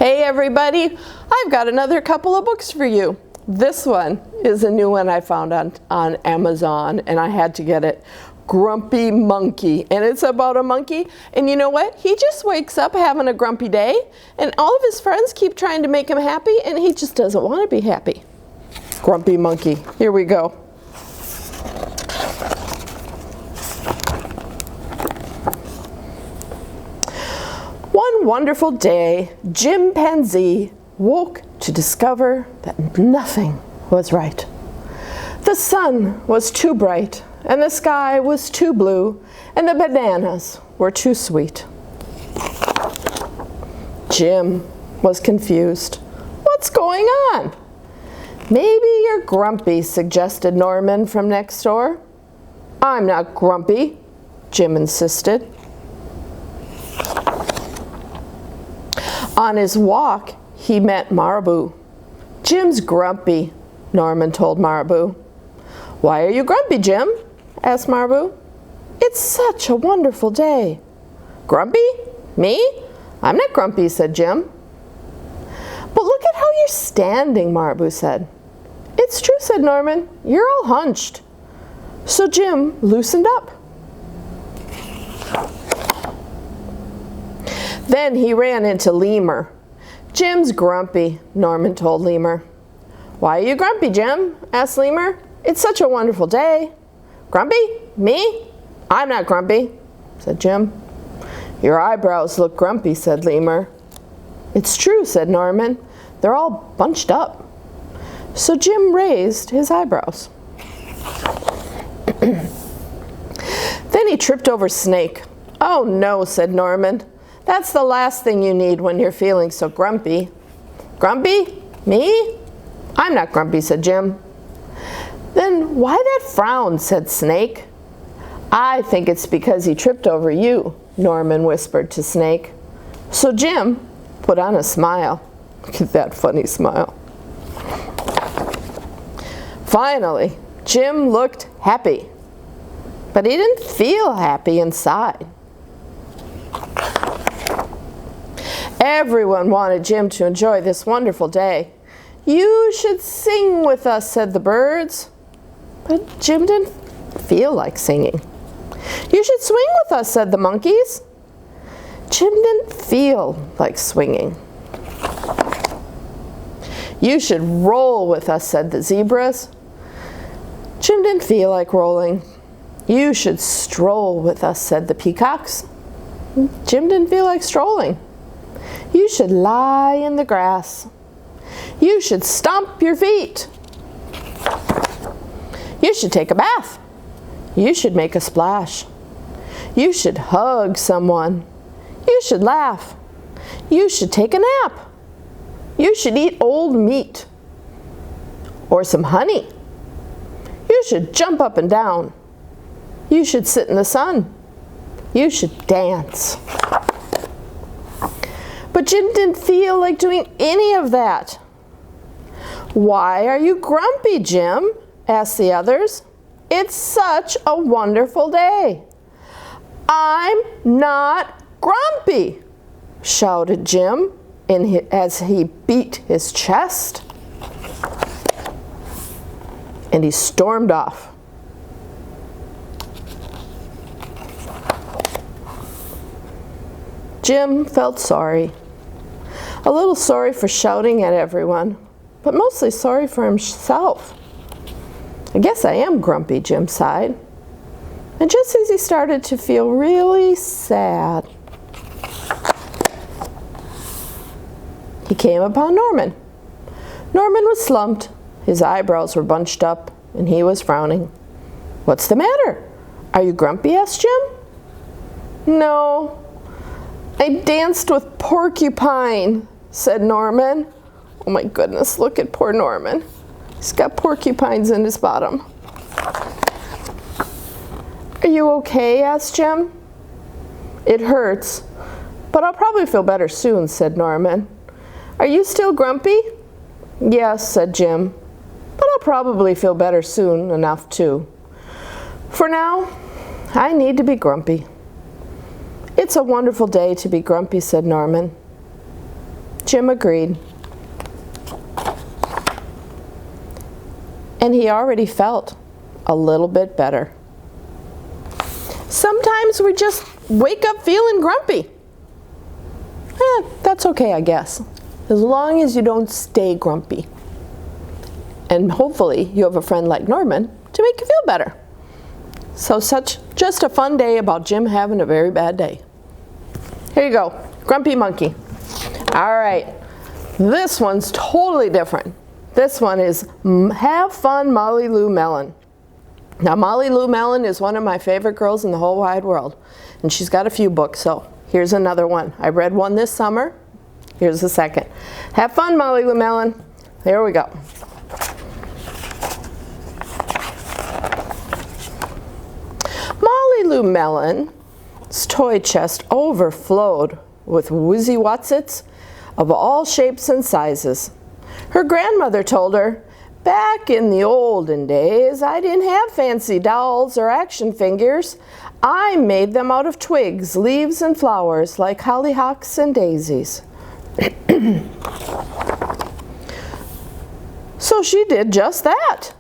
Hey everybody, I've got another couple of books for you. This one is a new one I found on Amazon and I had to get it. Grumpy Monkey, and it's about a monkey, and you know what? He just wakes up having a grumpy day and all of his friends keep trying to make him happy and he just doesn't want to be happy. Grumpy Monkey. Here we go. One wonderful day, Chimpanzee woke to discover that nothing was right. The sun was too bright, and the sky was too blue, and the bananas were too sweet. Jim was confused. What's going on? Maybe you're grumpy, suggested Norman from next door. I'm not grumpy, Jim insisted. On his walk, he met Marabou. Jim's grumpy, Norman told Marabou. Why are you grumpy, Jim? Asked Marabou. It's such a wonderful day. Grumpy? Me? I'm not grumpy, said Jim. But look at how you're standing, Marabou said. It's true, said Norman. You're all hunched. So Jim loosened up. Then he ran into Lemur. Jim's grumpy, Norman told Lemur. Why are you grumpy, Jim? Asked Lemur. It's such a wonderful day. Grumpy? Me? I'm not grumpy, said Jim. Your eyebrows look grumpy, said Lemur. It's true, said Norman. They're all bunched up. So Jim raised his eyebrows. Then he tripped over Snake. Oh no, said Norman. That's the last thing you need when you're feeling so grumpy. Grumpy? Me? I'm not grumpy, said Jim. Then why that frown, said Snake. I think it's because he tripped over you, Norman whispered to Snake. So Jim put on a smile. Look at that funny smile. Finally, Jim looked happy, but he didn't feel happy inside. Everyone wanted Jim to enjoy this wonderful day. You should sing with us, said the birds. But Jim didn't feel like singing. You should swing with us, said the monkeys. Jim didn't feel like swinging. You should roll with us, said the zebras. Jim didn't feel like rolling. You should stroll with us, said the peacocks. Jim didn't feel like strolling. You should lie in the grass. You should stomp your feet. You should take a bath. You should make a splash. You should hug someone. You should laugh. You should take a nap. You should eat old meat or some honey. You should jump up and down. You should sit in the sun. You should dance. But Jim didn't feel like doing any of that. Why are you grumpy, Jim? Asked the others. It's such a wonderful day. I'm not grumpy, shouted Jim as he beat his chest. And he stormed off. Jim felt sorry. A little sorry for shouting at everyone, but mostly sorry for himself. I guess I am grumpy, Jim sighed. And just as he started to feel really sad, he came upon Norman. Norman was slumped, his eyebrows were bunched up, and he was frowning. What's the matter? Are you grumpy? Asked Jim. No, I danced with Porcupine, said Norman. Oh my goodness, look at poor Norman. He's got porcupines in his bottom. Are you okay? Asked Jim. It hurts, but I'll probably feel better soon, said Norman. Are you still grumpy? Yes, said Jim, but I'll probably feel better soon enough too. For now, I need to be grumpy. It's a wonderful day to be grumpy, said Norman. Jim agreed. And he already felt a little bit better. Sometimes we just wake up feeling grumpy. That's okay, I guess, as long as you don't stay grumpy. And hopefully you have a friend like Norman to make you feel better. So just a fun day about Jim having a very bad day. Here you go, Grumpy Monkey. All right, this one's totally different. This one is Have Fun, Molly Lou Melon. Now, Molly Lou Melon is one of my favorite girls in the whole wide world. And she's got a few books, so here's another one. I read one this summer. Here's the second. Have fun, Molly Lou Melon. There we go. Molly Lou Melon's toy chest overflowed with Woozy Watsits of all shapes and sizes. Her grandmother told her, back in the olden days, I didn't have fancy dolls or action figures. I made them out of twigs, leaves, and flowers like hollyhocks and daisies. So she did just that.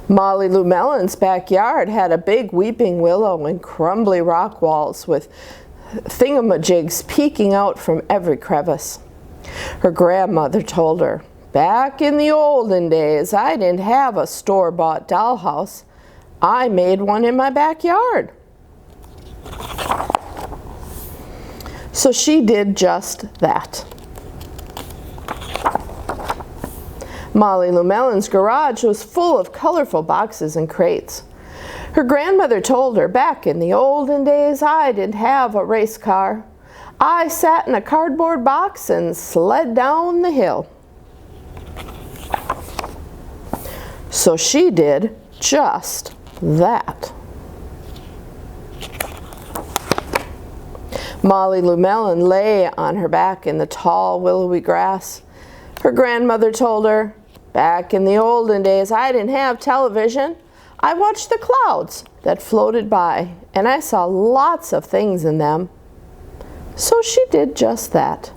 Molly Lou Melon's backyard had a big weeping willow and crumbly rock walls with thingamajigs peeking out from every crevice. Her grandmother told her, back in the olden days, I didn't have a store-bought dollhouse. I made one in my backyard. So she did just that. Molly Lou Melon's garage was full of colorful boxes and crates. Her grandmother told her, back in the olden days, I didn't have a race car. I sat in a cardboard box and sled down the hill. So she did just that. Molly Lou Melon lay on her back in the tall, willowy grass. Her grandmother told her, back in the olden days, I didn't have television. I watched the clouds that floated by, and I saw lots of things in them. So she did just that.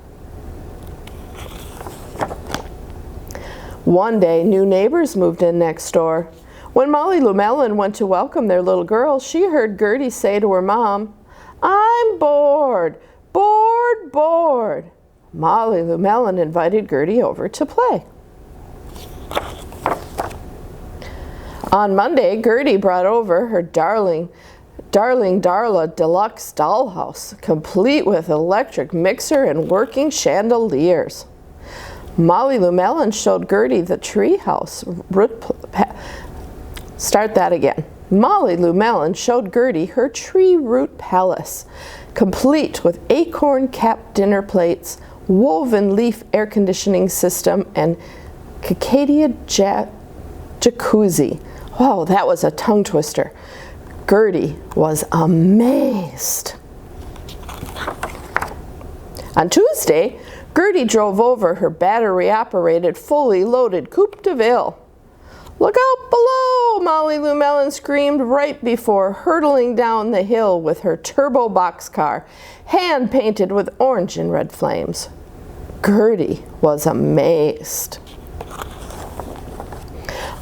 One day, new neighbors moved in next door. When Molly Lou Melon went to welcome their little girl, she heard Gertie say to her mom, I'm bored, bored, bored. Molly Lou Melon invited Gertie over to play. On Monday, Gertie brought over her darling Darla deluxe dollhouse, complete with electric mixer and working chandeliers. Molly Lou Melon showed Gertie the treehouse. Start that again. Molly Lou Melon showed Gertie her tree root palace, complete with acorn-capped dinner plates, woven leaf air conditioning system, and Cicadia jacuzzi. Oh, that was a tongue twister. Gertie was amazed. On Tuesday, Gertie drove over her battery-operated, fully loaded Coupe de Ville. Look out below, Molly Lou Melon screamed right before hurtling down the hill with her turbo boxcar, hand-painted with orange and red flames. Gertie was amazed.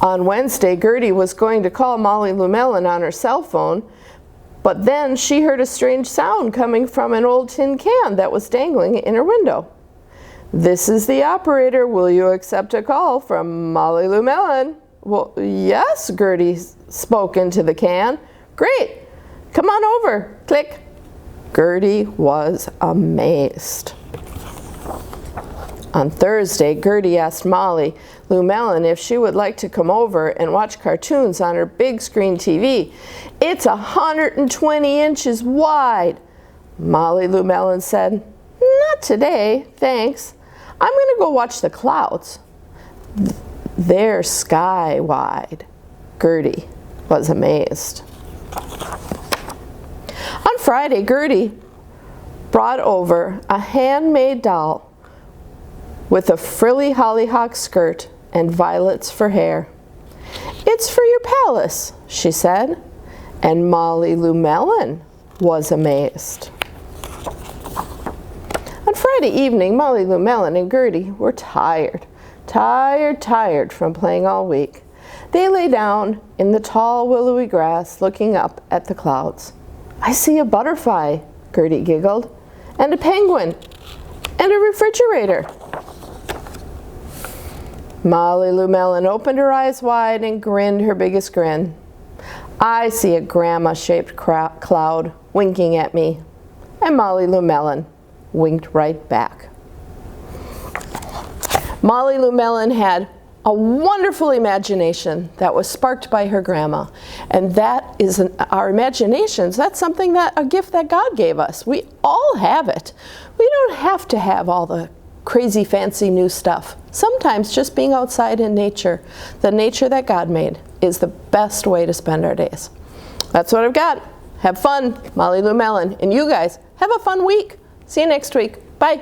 On Wednesday, Gertie was going to call Molly Lou Melon on her cell phone, but then she heard a strange sound coming from an old tin can that was dangling in her window. This is the operator. Will you accept a call from Molly Lou Melon? Well, yes, Gertie spoke into the can. Great. Come on over. Click. Gertie was amazed. On Thursday, Gertie asked Molly Lou Melon if she would like to come over and watch cartoons on her big screen TV. It's 120 inches wide. Molly Lou Melon said, not today, thanks. I'm going to go watch the clouds. They're sky wide. Gertie was amazed. On Friday, Gertie brought over a handmade doll with a frilly hollyhock skirt and violets for hair. It's for your palace, she said, and Molly Lou Melon was amazed. Friday evening, Molly, Lou Melon, and Gertie were tired from playing all week. They lay down in the tall willowy grass looking up at the clouds. "I see a butterfly," Gertie giggled, "and a penguin, and a refrigerator." Molly Lou Melon opened her eyes wide and grinned her biggest grin. "I see a grandma-shaped cloud winking at me." And Molly Lou Melon winked right back. Molly Lou Melon had a wonderful imagination that was sparked by her grandma. And that is our imaginations. That's something a gift that God gave us. We all have it. We don't have to have all the crazy fancy new stuff. Sometimes just being outside in nature, the nature that God made, is the best way to spend our days. That's what I've got. Have fun, Molly Lou Melon. And you guys, have a fun week. See you next week. Bye.